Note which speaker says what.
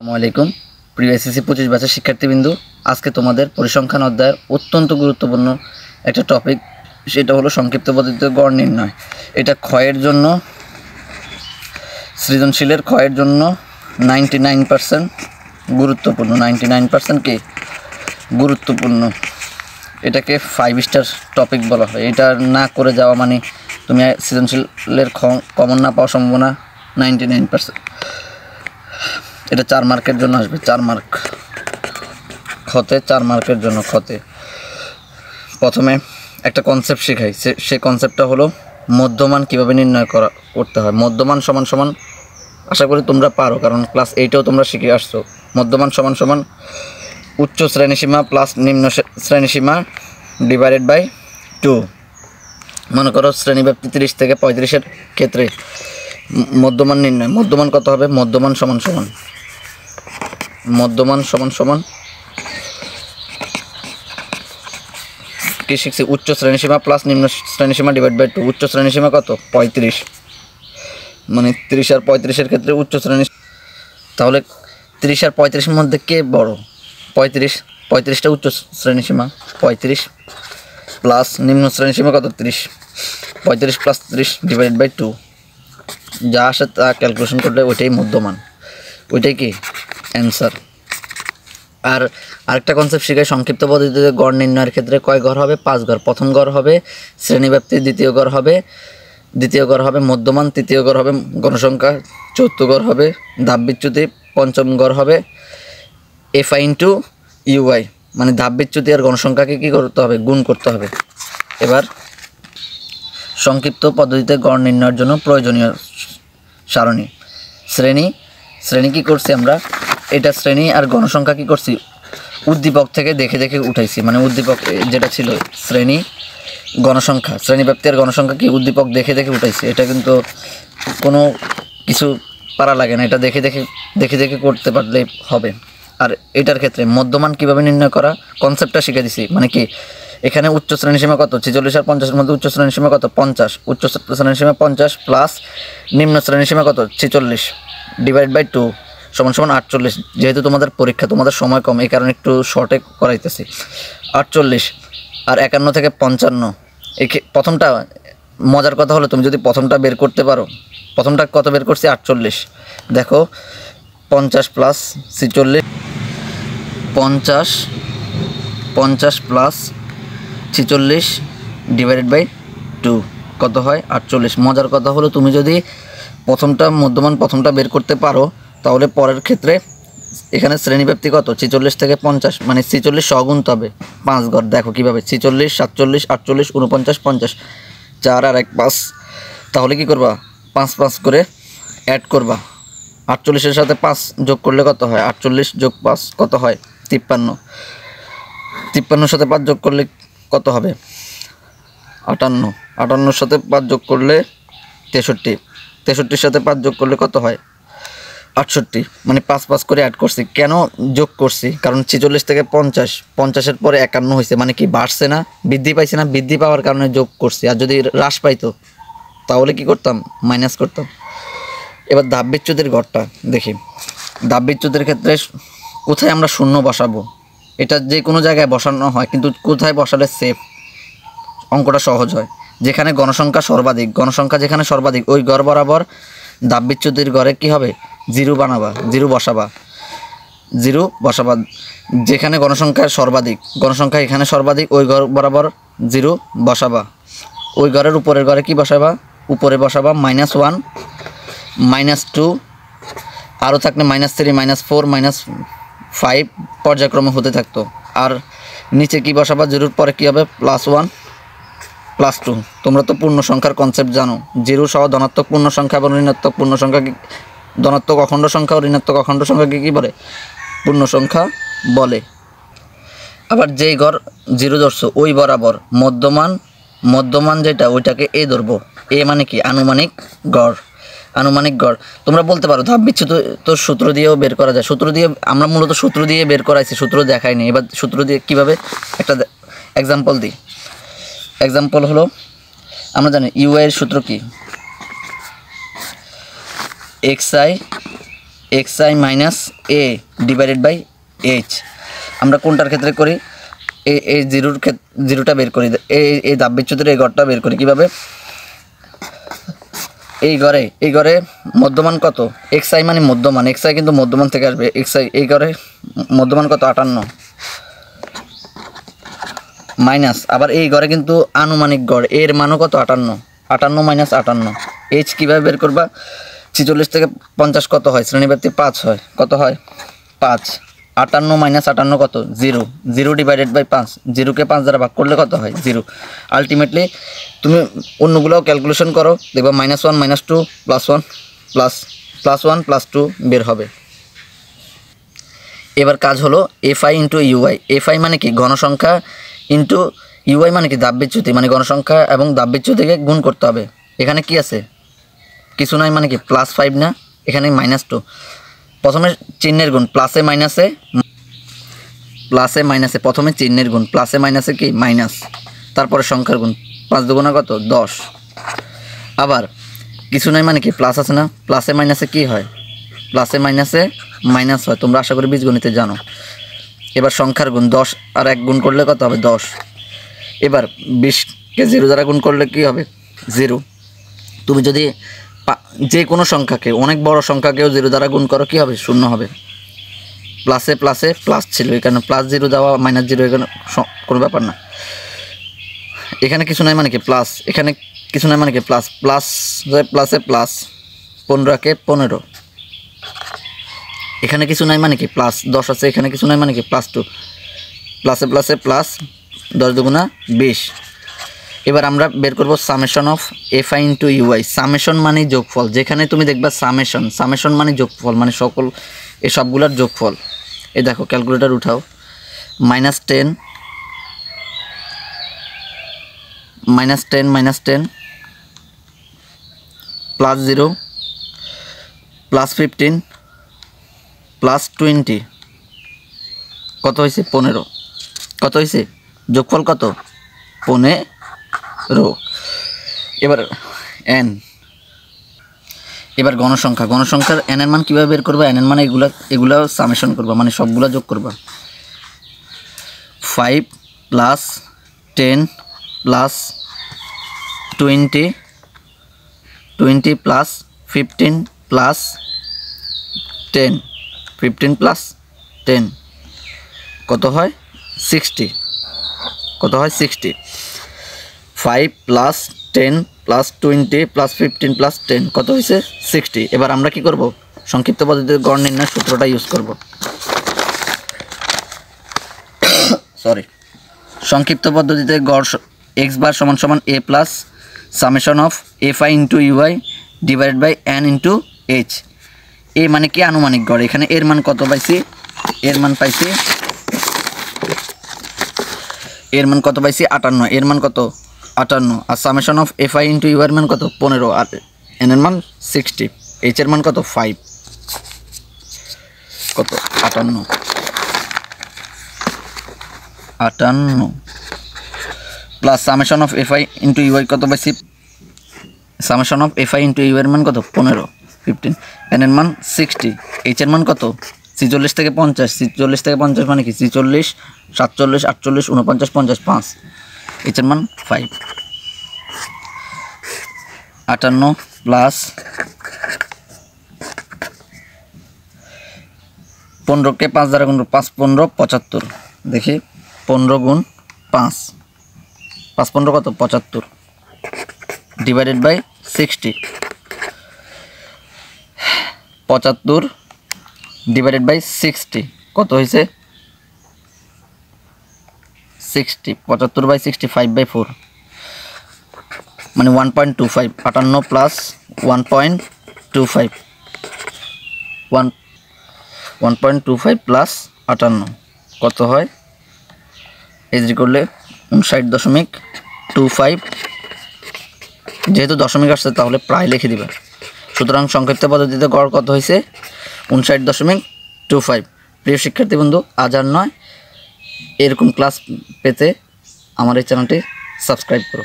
Speaker 1: আসসালামু আলাইকুম প্রিয় এসএসসি 25 ব্যাচের শিক্ষার্থীবৃন্দ, আজকে তোমাদের পরিসংখ্যান অধ্যায়ের অত্যন্ত গুরুত্বপূর্ণ একটা টপিক, সেটা হলো সংক্ষিপ্ত পদ্ধতিতে গড় নির্ণয়। এটা ক্ষয়ের জন্য, সৃজনশীলের ক্ষয়ের জন্য 99% গুরুত্বপূর্ণ। 99% কি গুরুত্বপূর্ণ। এটাকে 5 স্টার টপিক বলা হয়। এটা না করে যাওয়া মানে তুমি সৃজনশীলের কমন না পাওয়ার সম্ভাবনা 99%। এটা 4 মার্কের জন্য আসবে, 4 মার্ক ক্ষতে, 4 মার্কের জন্য ক্ষতে। প্রথমে একটা কনসেপ্ট শেখাই, সেই কনসেপ্টটা হলো মধ্যমান কিভাবে নির্ণয় করতে হয়। মধ্যমান সমান সমান, আশা করি তোমরা পারো, কারণ ক্লাস 8এও তোমরা শিখে আসছো। মধ্যমান সমান সমান উচ্চ শ্রেণীসীমা প্লাস নিম্ন শ্রেণীসীমা ডিভাইডেড বাই 2। মনে করো শ্রেণীব্যাপ্তি 30 থেকে 35-এর ক্ষেত্রে মধ্যমান নির্ণয়। মধ্যমান কত হবে? মধ্যমান সমান সমান কি শিখছি? উচ্চ শ্রেণীসীমা প্লাস নিম্ন শ্রেণীসীমা ডিভাইড বাই 2। উচ্চ শ্রেণীসীমা কত? 35, মানে 30 আর 35-এর ক্ষেত্রে উচ্চ শ্রেণী। তাহলে 30 আর 35-এর মধ্যে কে বড়? 35টা উচ্চ শ্রেণীসীমা, 35 প্লাস নিম্ন শ্রেণীসীমা কত? 30। 35 প্লাস 30 ডিভাইড বাই 2, যা আসে তা ক্যালকুলেশন করলে ওইটাই মধ্যমান, ওইটাই কি অ্যান্সার। আর আরেকটা কনসেপ্ট শিখাই, সংক্ষিপ্ত পদ্ধতিতে গড় নির্ণয়ের ক্ষেত্রে কয় গড় হবে? 5 গড়। প্রথম গড় হবে শ্রেণীব্যাপ্তি, দ্বিতীয় গড় হবে মধ্যমান, তৃতীয় গড় হবে গণসংখ্যা, চতুর্থ গড় হবে ধাপ বিচ্যুতি, পঞ্চম গড় হবে FI ইন্টু UI, মানে ধাপ বিচ্যুতি আর গণসংখ্যাকে কী করতে হবে? গুণ করতে হবে। এবার সংক্ষিপ্ত পদ্ধতিতে গড় নির্ণয়ের জন্য প্রয়োজনীয় সারণী। শ্রেণী কি করছি আমরা? এটা শ্রেণী আর গণসংখ্যা কি করছি? উদ্দীপক থেকে দেখে দেখে উঠাইছি, মানে উদ্দীপক যেটা ছিল শ্রেণী গণসংখ্যা, শ্রেণীব্যাপ্তি আর গণসংখ্যা কি উদ্দীপক দেখে দেখে উঠাইছি। এটা কিন্তু কোনো কিছু পারা লাগে না, এটা দেখে দেখে করতে পারলে হবে। আর এটার ক্ষেত্রে মধ্যমান কিভাবে নির্ণয় করা, কনসেপ্টটা শিখে দিছি। মানে কি, এখানে উচ্চ শ্রেণীসীমা কত? 46 আর 50-এর মধ্যে উচ্চ শ্রেণীসীমা কত? 50। উচ্চ শ্রেণীসীমা 50 প্লাস নিম্ন শ্রেণীসীমা কত? 46 ডিভাইড বাই 2 সমান সমান 48। যেহেতু তোমাদের পরীক্ষা, তোমাদের সময় কম, এই কারণে একটু শর্টে করাইতেছি। 48 আর 51 থেকে 55। এই প্রথমটা মজার কথা হলো, তুমি যদি প্রথমটা বের করতে পারো, প্রথমটা কত বের করছি? 48। দেখো 50 প্লাস 46, 50 প্লাস 46 ডিভাইডেড বাই 2 কত হয়? 48। মজার কথা হলো, তুমি যদি প্রথমটা বের করতে পারো, তাহলে পরের ক্ষেত্রে এখানে শ্রেণীব্যাপ্তি কত? 46 থেকে 50, মানে 46 সহগুণতে হবে 5 গড়। দেখো কীভাবে, 46, 47, 48, 49, 50, 4 আর 1 5। তাহলে কি করবা? 5 করে অ্যাড করবা। 48-এর সাথে 5 যোগ করলে কত হয়? 48 যোগ 5 কত হয়? 53। 53-এর সাথে 5 যোগ করলে কত হবে? 58। 58-এর সাথে 5 যোগ করলে 63। 63-এর সাথে 5 যোগ করলে কত হয়? 68। মানে 5 করে অ্যাড করছি। কেন যোগ করছি? কারণ 46 থেকে 50-এর পরে 51 হয়েছে, মানে কি বাড়ছে না, বৃদ্ধি পাইছে না? বৃদ্ধি পাওয়ার কারণে যোগ করছি। আর যদি হ্রাস পাইতো তাহলে কি করতাম? মাইনাস করতাম। এবার ধাপ বিচ্যুতির গড়টা দেখি। ধাপ বিচ্যুতির ক্ষেত্রে কোথায় আমরা শূন্য বসাবো? এটা যে কোনো জায়গায় বসানো হয়, কিন্তু কোথায় বসালে সেফ, অঙ্কটা সহজ হয়? যেখানে গণসংখ্যা যেখানে সর্বাধিক, ওই গড় বরাবর ধাপ বিচ্যুতির গড়ে কী হবে? জিরো বসাবা। যেখানে গণসংখ্যা এখানে সর্বাধিক, ওই গড় বরাবর জিরো বসাবা। ওই গড়ের উপরের গড়ে কি বসাবা? উপরে বসাবা -1, -2, আরও থাকলে -3, -4, -5 পর্যায়ক্রমে হতে থাকতো। আর নিচে কি বসাবা? জিরোর পরে কী হবে? +1, +2। তোমরা তো পূর্ণ সংখ্যার কনসেপ্ট জানো। জিরো সহ ধনাত্মক পূর্ণ সংখ্যা এবং ঋণাত্মক পূর্ণ সংখ্যাকে, ধনাত্মক অখণ্ড সংখ্যা ও ঋণাত্মক অখণ্ড সংখ্যাকে কী বলে? পূর্ণ সংখ্যা বলে। আবার যেই গড় জিরো ধরছো, ওই বরাবর মধ্যমান যেটা, ওইটাকে এ ধরবো। এ মানে কি? আনুমানিক গড়। তোমরা বলতে পারো ধাপ বিচ্যুতি তো সূত্র দিয়েও বের করা যায়। আমরা মূলত সূত্র দিয়ে বের করাইছি, সূত্র দেখাইনি। এবার সূত্র দিয়ে কিভাবে, একটা এক্সাম্পল দিই। এক্সাম্পল হলো, আমরা জানি UI এর সূত্র কি? XI xi minus a divided by h। আমরা কোনটার ক্ষেত্রে করি? এই জিরোটা বের করি, এই দাববিচ্যুতির এই গড়টা বের করি কীভাবে? এই ঘরে মধ্যমান কত? xi মানে মধ্যমান, xi কিন্তু মধ্যমান থেকে আসবে। xi এই ঘরে মধ্যমান কত? 58 মাইনাস আবার এই ঘরে কিন্তু আনুমানিক গড়, এর মানও কত? 58 মাইনাস 58। h কীভাবে বের করবা? 46 থেকে 50 কত হয়? শ্রেণীব্যাপ্তি 5 হয়। কত হয়? 5। 58 মাইনাস 58 কত? 0। 0 ডিভাইডেড বাই 5, 0কে 5 দ্বারা ভাগ করলে কত হয়? 0। আলটিমেটলি তুমি অন্যগুলোও ক্যালকুলেশন করো, দেখবা -1 -2 +1 +1 +2 বের হবে। এবার কাজ হলো fi ইন্টু ইউআই। fi মানে কি? ঘনসংখ্যা ইন্টু ইউআই মানে কি? দাববিচ্যুতি, মানে গণসংখ্যা এবং দাববিচ্যুতিকে গুণ করতে হবে। এখানে কি আছে? কিছু নাই, মানে কি +5 না, এখানে -2। প্রথমে চিহ্নের গুণ, প্লাসে মাইনাসে প্রথমে চিহ্নের গুণ, প্লাসে মাইনাসে কি? মাইনাস, তারপরে সংখ্যার গুণ। 5 দুগুণা কত? 10। আবার কিছু নাই মানে কি? প্লাস আছে না, প্লাসে মাইনাসে কি হয়? প্লাসে মাইনাসে মাইনাস হয়, তোমরা আশা করি বীজগণিতে জানো। এবার সংখ্যার গুণ, 10 আর 1 গুণ করলে কত হবে? 10। এবার 20কে 0 দ্বারা গুণ করলে কি হবে? 0। তুমি যদি যে কোনো সংখ্যাকে, অনেক বড় সংখ্যাকেও 0 দ্বারা গুণ করো, কি হবে? 0 হবে। প্লাসে প্লাস ছিল, এখানে +0 দেওয়া, -0 এখানে কোনো ব্যাপার না। এখানে কিছু নাই মানে কি? প্লাস, এখানে কিছু নাই মানে কি? প্লাসে প্লাস, 15কে 15। এখানে কিছু নাই মানে কি? প্লাস 10 আছে, এখানে কিছু নাই মানে কি? +2। প্লাসে প্লাস, 10 দুগুণা 20। এবার আমরা বের করব summation of fi into UI. Summation মানে যোগফল, যেখানে তুমি দেখবা সামেশন মানে যোগফল, মানে সকল এই সবগুলোর যোগফল। এই দেখো ক্যালকুলেটর উঠাও, -10 +0 +15 +20 কত হয়েছে? 15। কত হয়েছে? যোগফল কত? 15। এবার n, এবার গণসংখ্যার n এর মান কীভাবে বের করবা? n এর মান এগুলা সামেশন করবা, মানে সবগুলা যোগ করবা। 5 + 10 + 20 + 15 + 10, 15 + 10 কত হয়? 60। কত হয়? 60। 5 + 10 + 20 + 15 + 10 কত হয়েছে? 60। এবার আমরা কি করব? সংক্ষিপ্ত পদ্ধতিতে গড় নির্ণয়ের সূত্রটা ইউজ করব। সংক্ষিপ্ত পদ্ধতিতে গড় x বার সমান সমান a plus summation of fi into UI divided by n into h। এ মানে কি? আনুমানিক গড়। এখানে এর মান কত পাইছি? এর মান পাইছি 58। এর মান কত? 58। আর summation of fi into you এর মান কত? 15। আর n এর মান 60। h এর মান কত? 5। কত? 58 plus summation of fi into U কত পাইছি? Summation of fi into you এর মান কত? 15 15। n এর মান 60। h এর মান কত? 46 থেকে 50। 46 থেকে 50 মানে কি? 46 47 48 49 50 5। h এর মান 5। 58 প্লাস 15কে 5 দ্বারা গুণ, 5 15 75। দেখি 15 গুণ 5, 5 15 কত? 75 ডিভাইডেড বাই 60। 75 ডিভাইডেড বাই 60 কত হয়েছে? 60। 75 বাই 60 5/4 মানে 1.25। 58 প্লাস 1.25 1.25 প্লাস 58 কত হয়? এজরি করলে 59.25। যেহেতু দশমিক আসছে তাহলে প্রায় লিখে দিবা। সুতরাং সংক্ষিপ্ত পদ্ধতিতে গড় কত হয়েছে? 59.25। প্রিয় শিক্ষার্থী বন্ধু, আজ আর নয়, এরকম ক্লাস পেতে আমার এই চ্যানেলটি সাবস্ক্রাইব করো।